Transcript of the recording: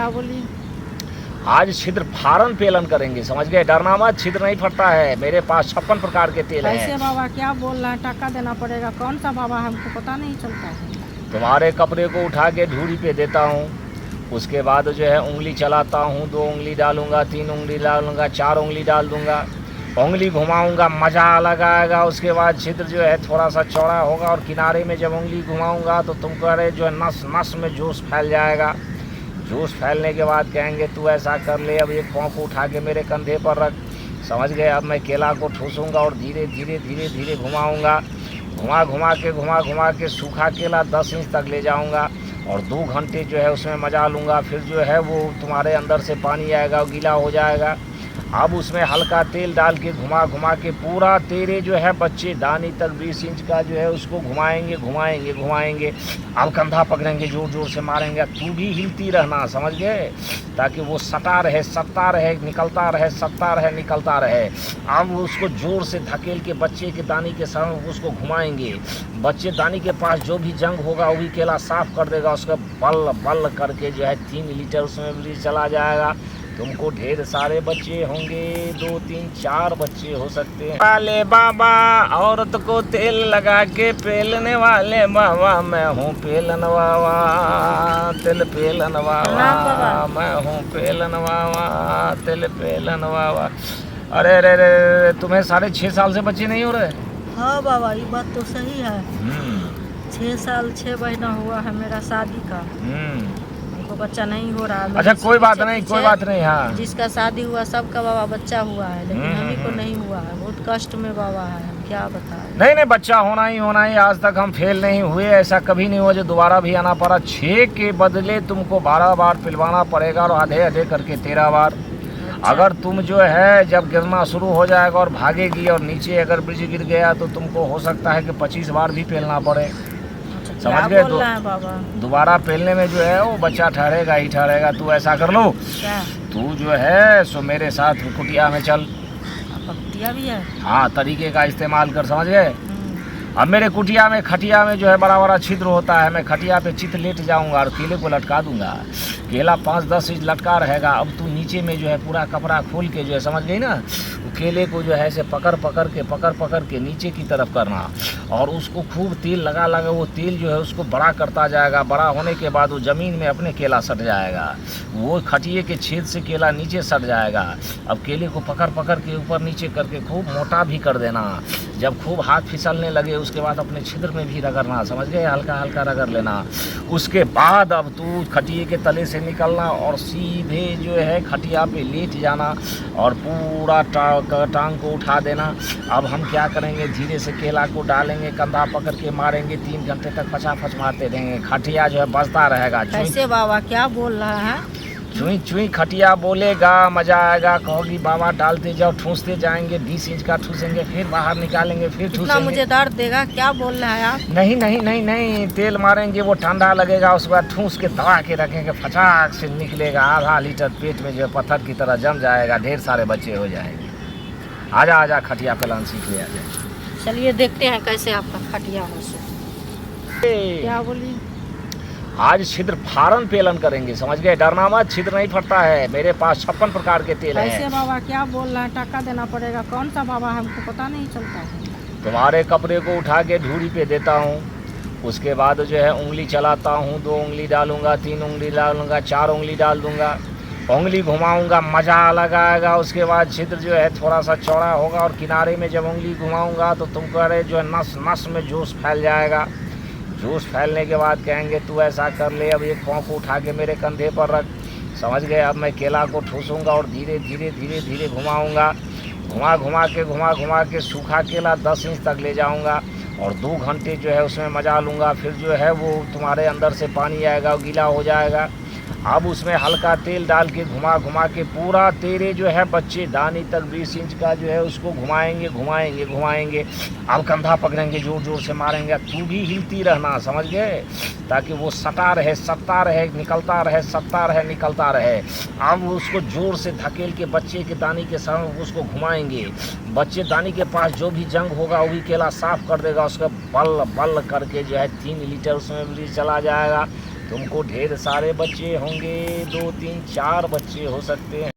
क्या बोली? आज छिद्र फारन पेलन करेंगे, समझ गए? डरना मत, छिद्र नहीं फटता है। मेरे पास 56 प्रकार के तेल कैसे हैं। बाबा क्या बोल रहे हैं? टक्का देना पड़ेगा। कौन सा बाबा है? हमको पता नहीं चलता है। तुम्हारे कपड़े को उठा के धूरी पे देता हूँ, उसके बाद जो है उंगली चलाता हूँ, 2 उंगली डालूंगा, 3 उंगली डालूंगा, 4 उंगली डाल दूंगा, उंगली घुमाऊंगा, मज़ा अलग आएगा। उसके बाद छिद्र जो है थोड़ा सा चौड़ा होगा और किनारे में जब उंगली घुमाऊंगा तो तुमको अरे जो है नस नस में जोश फैल जाएगा। जोश फैलने के बाद कहेंगे तू ऐसा कर ले, अब एक पाँव को उठा के मेरे कंधे पर रख, समझ गए? अब मैं केला को ठूसूंगा और धीरे धीरे धीरे धीरे घुमाऊंगा, घुमा घुमा के सूखा केला 10 इंच तक ले जाऊंगा और 2 घंटे जो है उसमें मजा लूँगा। फिर जो है वो तुम्हारे अंदर से पानी आएगा, गीला हो जाएगा। अब उसमें हल्का तेल डाल के घुमा के पूरा तेरे जो है बच्चे दानी तक 20 इंच का जो है उसको घुमाएंगे। अब कंधा पकड़ेंगे, जोर जोर से मारेंगे, तू भी हिलती रहना, समझ गए? ताकि वो सटा रहे, सटता रहे, निकलता रहे, सटता रहे, निकलता रहे। अब उसको जोर से धकेल के बच्चे के दानी के साथ उसको घुमाएंगे। बच्चे दानी के पास जो भी जंग होगा वो भी केला साफ कर देगा। उसका बल बल करके जो है 3 लीटर उसमें भी चला जाएगा। तुमको ढेर सारे बच्चे होंगे, 2 3 4 बच्चे हो सकते हैं। वाले बाबा औरत को तेल लगा के पेलने वाले बाबा, मैं हूँ पेलन बाबा, तिल पेलन बाबा, मैं हूँ पेलन बाबा, तिल पेलन बाबा। अरे रे रे, तुम्हें 6.5 साल से बच्चे नहीं हो रहे? हाँ बाबा, ये बात तो सही है। 6 साल 6 महीना हुआ है मेरा शादी का, हमको बच्चा नहीं हो रहा। अच्छा कोई बात नहीं। हाँ, जिसका शादी हुआ सबका बाबा बच्चा हुआ है, लेकिन हमी को नहीं हुआ है। बहुत कष्ट में बाबा है, हम क्या बताएं। नहीं, बच्चा होना ही। आज तक हम फेल नहीं हुए, ऐसा कभी नहीं हुआ जो दोबारा भी आना पड़ा। 6 के बदले तुमको 12 बार पिलवाना पड़ेगा और आधे करके 13 बार। अगर तुम जो है जब गिरना शुरू हो जाएगा और भागेगी और नीचे अगर ब्रिज गिर गया तो तुमको हो सकता है कि 25 बार भी पेलना पड़े, समझ गए? तो दोबारा पेलने में जो है वो बच्चा ठहरेगा ही ठहरेगा। तू ऐसा कर लो, तू जो है सो मेरे साथ कुटिया में चल। कुटिया भी है? हाँ, तरीके का इस्तेमाल कर, समझ गए? अब मेरे कुटिया में खटिया में जो है बड़ा बड़ा छिद्र होता है। मैं खटिया पे चित लेट जाऊंगा और केले को लटका दूंगा। केला 5-10 इंच लटका रहेगा। अब तू नीचे में जो है पूरा कपड़ा खोल के जो है, समझ गई ना, केले को जो है ऐसे पकड़ पकड़ के नीचे की तरफ करना और उसको खूब तेल लगा वो तेल जो है उसको बड़ा करता जाएगा। बड़ा होने के बाद वो ज़मीन में अपने केला सट जाएगा, वो खटिए के छेद से केला नीचे सट जाएगा। अब केले को पकड़ के ऊपर नीचे करके खूब मोटा भी कर देना। जब खूब हाथ फिसलने लगे उसके बाद अपने छिद्र में भी रगड़ना, समझ गए? हल्का हल्का रगड़ लेना। उसके बाद अब तू खटिए के तले से निकलना और सीधे जो है खटिया पे लेट जाना और पूरा टांग को उठा देना। अब हम क्या करेंगे, धीरे से केला को डालेंगे, कंधा पकड़ के मारेंगे, 3 घंटे तक फचाफच मारते रहेंगे। खटिया जो है बजता रहेगा। कैसे बाबा क्या बोल रहा है? चुई चुई खटिया बोलेगा, मजा आएगा। कहोगी बाबा डालते जाओ, ठूसते जाएंगे, 20 इंच का ठूसेंगे, फिर बाहर निकालेंगे, फिर ठूसेंगे। मुझे दर्द देगा, क्या बोल रहा है आप? नहीं, तेल मारेंगे, वो ठंडा लगेगा, उसके बाद ठूस के दबा के रखेंगे, फटाक से निकलेगा। आधा लीटर पेट में जो है पत्थर की तरह जम जाएगा, ढेर सारे बच्चे हो जाएंगे। आजा खटिया पेलान सीख ले, आजा। चलिए देखते हैं कैसे आपका खटिया हो। क्या बोली? आज छिद्र फारन पेलन करेंगे, समझ गए? डरना मत, छिद्र नहीं फटता है। मेरे पास 56 प्रकार के तेल हैं। कैसे बाबा क्या बोल रहे हैं? टक्का देना पड़ेगा। कौन सा बाबा है? हमको पता नहीं चलता है। तुम्हारे कपड़े को उठा के धूरी पे देता हूँ, उसके बाद जो है उंगली चलाता हूँ, 2 उंगली डालूंगा, 3 उंगली डालूंगा, 4 उंगली डाल दूंगा, उंगली घुमाऊंगा, मज़ा अलग आएगा। उसके बाद छिद्र जो है थोड़ा सा चौड़ा होगा और किनारे में जब उंगली घुमाऊंगा तो तुमको अरे जो है नस नस में जोश फैल जाएगा। जोश फैलने के बाद कहेंगे तू ऐसा कर ले, अब एक पाँव को उठा के मेरे कंधे पर रख, समझ गए? अब मैं केला को ठूसूंगा और धीरे धीरे घुमाऊंगा, घुमा के सूखा केला 10 इंच तक ले जाऊंगा और 2 घंटे जो है उसमें मजा लूँगा। फिर जो है वो तुम्हारे अंदर से पानी आएगा, गीला हो जाएगा। अब उसमें हल्का तेल डाल के घुमा के पूरा तेरे जो है बच्चे दानी तक 20 इंच का जो है उसको घुमाएंगे। अब कंधा पकड़ेंगे, जोर जोर से मारेंगे, तू भी हिलती रहना, समझ गए? ताकि वो सटा रहे, सटता रहे, निकलता रहे, सटता रहे, निकलता रहे। अब उसको जोर से धकेल के बच्चे के दानी के साथ उसको घुमाएंगे। बच्चे दानी के पास जो भी जंग होगा वो भी केला साफ कर देगा। उसका बल करके जो है 3 लीटर उसमें भी चला जाएगा। तुमको ढेर सारे बच्चे होंगे, 2 3 4 बच्चे हो सकते हैं।